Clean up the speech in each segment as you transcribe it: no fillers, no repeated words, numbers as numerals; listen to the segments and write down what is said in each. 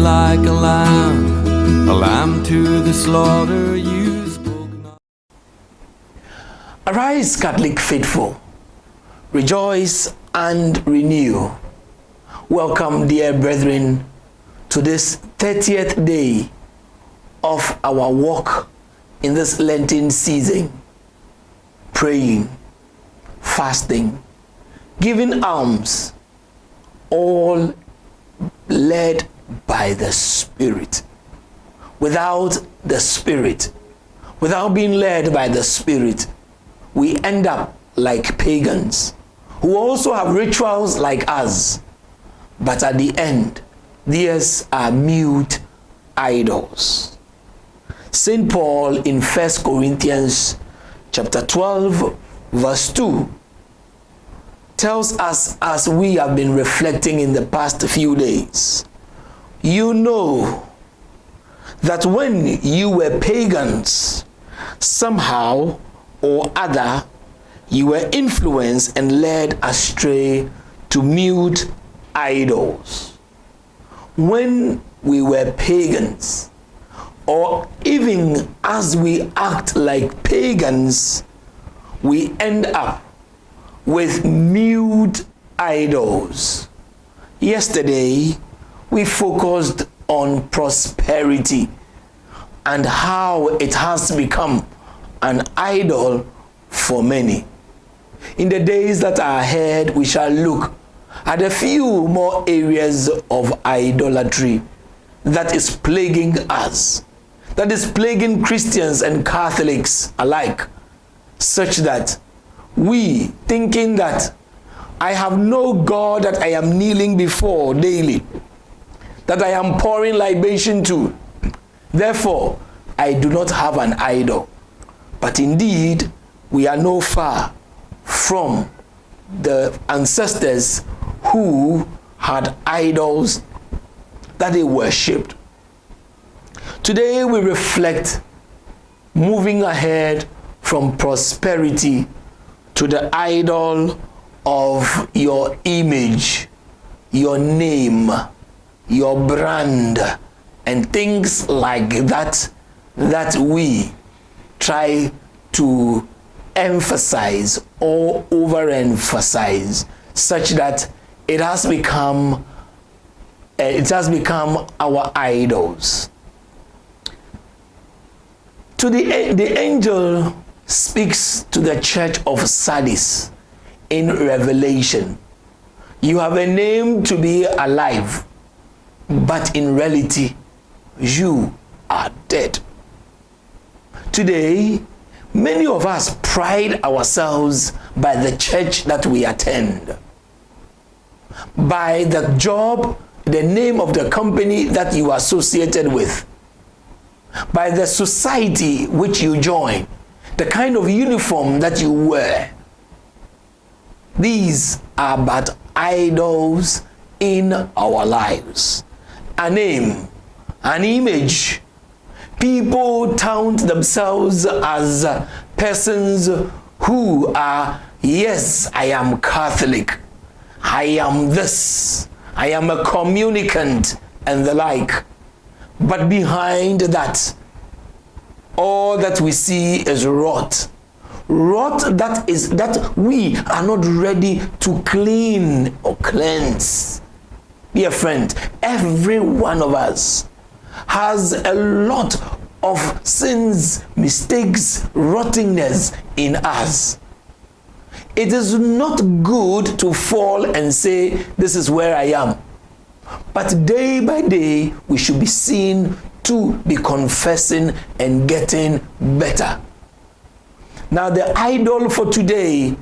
like a lamb to the slaughter. You spoke not. Arise, Catholic faithful, rejoice and renew. Welcome, dear brethren, to this 30th day of our walk in this Lenten season, praying, fasting, giving alms, all led by the Spirit. Without the Spirit, without being led by the Spirit, we end up like pagans who also have rituals like us, but at the end, theirs are mute idols. St. Paul in 1 Corinthians chapter 12, verse 2 tells us, as we have been reflecting in the past few days, you know that when you were pagans, somehow or other, you were influenced and led astray to mute idols. When we were pagans, or even as we act like pagans, we end up with mute idols. Yesterday, we focused on prosperity and how it has become an idol for many. In the days that are ahead, we shall look at a few more areas of idolatry that is plaguing us, that is plaguing Christians and Catholics alike, such that we, thinking that I have no God that I am kneeling before daily, that I am pouring libation to, therefore I do not have an idol. But indeed, we are no far from the ancestors who had idols that they worshipped. Today we reflect, moving ahead from prosperity to the idol of your image, your name, your brand, and things like that, that we try to emphasize or overemphasize, such that it has become our idols. The angel speaks to the church of Sardis in Revelation. You have a name to be alive, but in reality, you are dead. Today, many of us pride ourselves by the church that we attend, by the job, the name of the company that you are associated with, by the society which you join, the kind of uniform that you wear. These are but idols in our lives. A name, an image. People tout themselves as persons who are, yes, I am Catholic, I am this, I am a communicant, and the like. But behind that, all that we see is rot. Rot that we are not ready to clean or cleanse. Dear friend, every one of us has a lot of sins, mistakes, rottenness in us. It is not good to fall and say, this is where I am. But day by day, we should be seen to be confessing and getting better. Now, the idol for today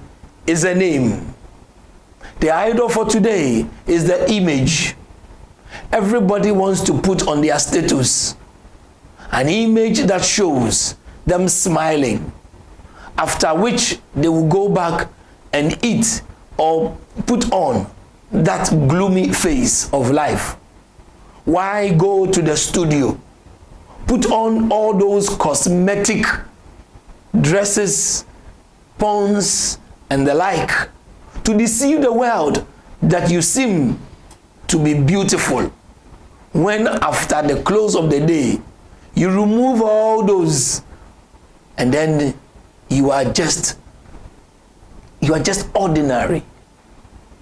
is a name. The idol for today is the image. Everybody wants to put on their status an image that shows them smiling, after which they will go back and eat or put on that gloomy face of life. Why go to the studio, put on all those cosmetic dresses, pawns, and the like, to deceive the world that you seem to be beautiful, when after the close of the day, you remove all those, and then you are just ordinary.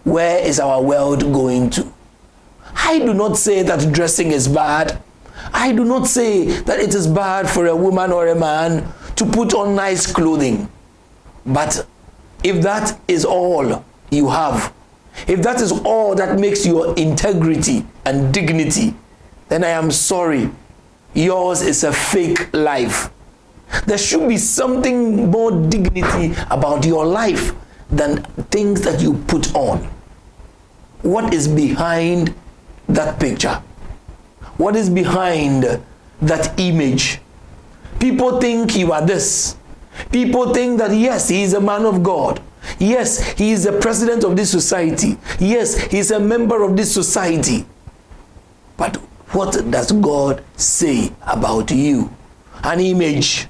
Where is our world going to? I do not say that dressing is bad. I do not say that it is bad for a woman or a man to put on nice clothing. But if that is all you have, if that is all that makes your integrity and dignity, then I am sorry, yours is a fake life. There should be something more dignity about your life than things that you put on. What is behind that picture? What is behind that image? People think you are this. People think that yes, he is a man of God. Yes, he is the president of this society. Yes, he is a member of this society. But what does God say about you? An image.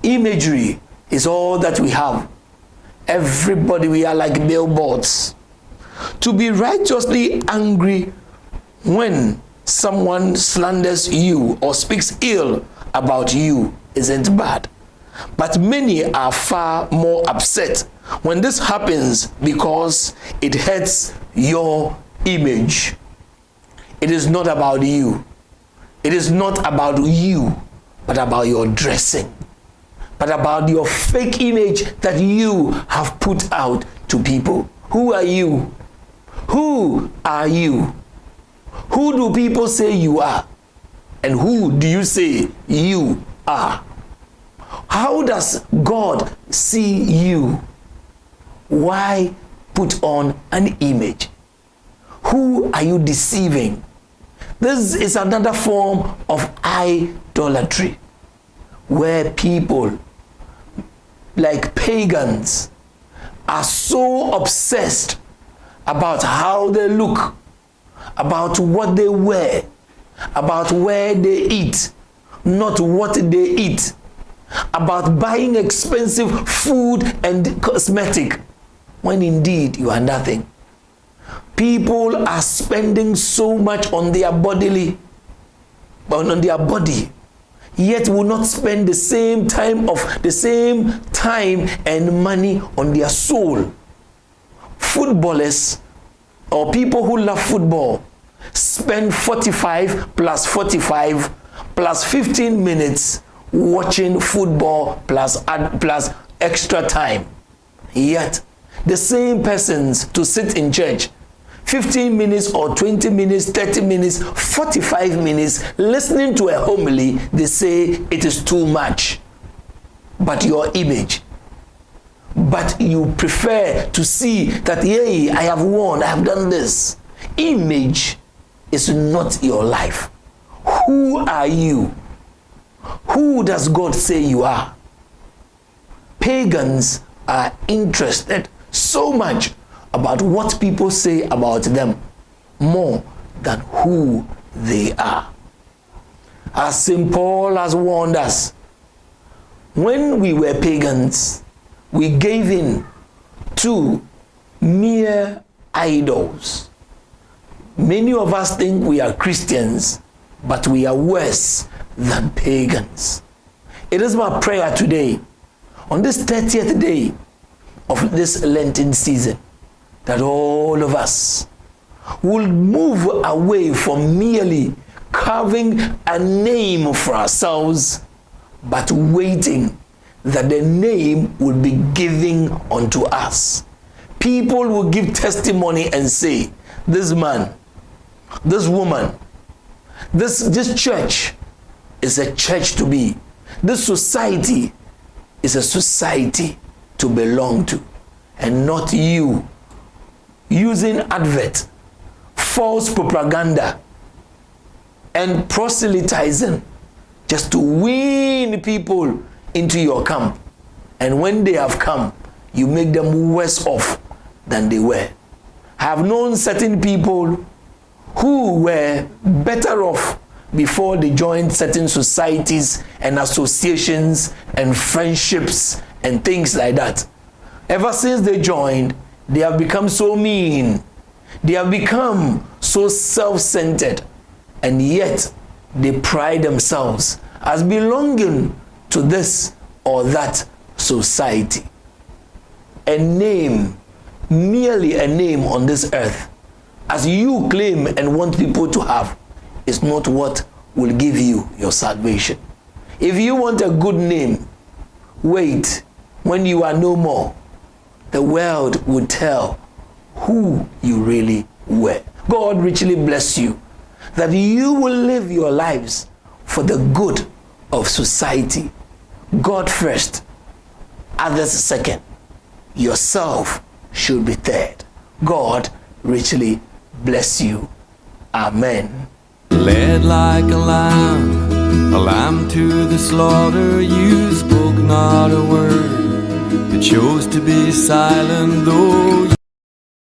Imagery is all that we have. Everybody, we are like billboards. To be righteously angry when someone slanders you or speaks ill about you isn't bad. But many are far more upset when this happens because it hurts your image. It is not about you. It is not about you, but about your dressing. But about your fake image that you have put out to people. Who are you? Who are you? Who do people say you are? And who do you say you are? How does God see you? Why put on an image? Who are you deceiving? This is another form of idolatry, where people like pagans are so obsessed about how they look, about what they wear, about where they eat, not what they eat, about buying expensive food and cosmetic, when indeed you are nothing. People are spending so much on their body, yet will not spend the same time and money on their soul. Footballers or people who love football spend 45 plus 45 plus 15 minutes watching football plus extra time. Yet the same persons to sit in church 15 minutes or 20 minutes, 30 minutes, 45 minutes, listening to a homily, they say it is too much. But your image. But you prefer to see that, yay, I have won, I have done this. Image is not your life. Who are you? Who does God say you are? Pagans are interested so much about what people say about them more than who they are. As St. Paul has warned us, when we were pagans, we gave in to mere idols. Many of us think we are Christians, but we are worse than pagans. It is my prayer today, on this 30th day of this Lenten season, that all of us will move away from merely carving a name for ourselves, but waiting that the name will be given unto us. People will give testimony and say, this man, this woman, this church is a church to be. This society is a society to belong to, and not you using advert, false propaganda, and proselytizing just to win people into your camp. And when they have come, you make them worse off than they were. I have known certain people who were better off before they joined certain societies and associations and friendships and things like that. Ever since they joined, they have become so mean. They have become so self-centered, and yet they pride themselves as belonging to this or that society. A name, merely a name on this earth, as you claim and want people to have, is not what will give you your salvation. If you want a good name, wait, when you are no more, the world will tell who you really were. God richly bless you, that you will live your lives for the good of society. God first, others second, yourself should be third. God richly bless you. Amen. Led like a lamb to the slaughter. You spoke not a word, you chose to be silent, though